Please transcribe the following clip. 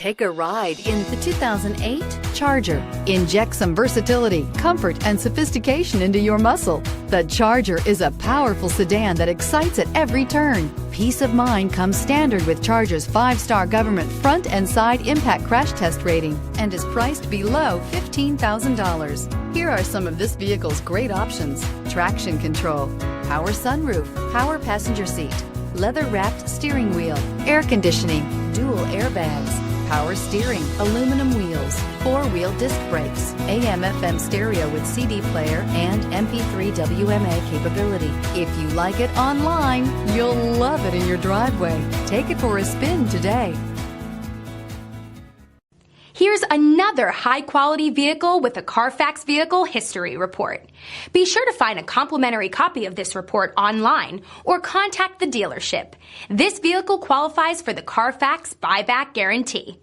Take a ride in the 2008 Charger. Inject some versatility, comfort, and sophistication into your muscle. The Charger is a powerful sedan that excites at every turn. Peace of mind comes standard with Charger's 5-star government front and side impact crash test rating and is priced below $15,000. Here are some of this vehicle's great options: traction control, power sunroof, power passenger seat, leather-wrapped steering wheel, air conditioning, dual airbags, power steering, aluminum wheels, 4-wheel disc brakes, AM/FM stereo with CD player, and MP3 WMA capability. If you like it online, you'll love it in your driveway. Take it for a spin today. Here's another high-quality vehicle with a Carfax Vehicle History Report. Be sure to find a complimentary copy of this report online or contact the dealership. This vehicle qualifies for the Carfax Buyback Guarantee.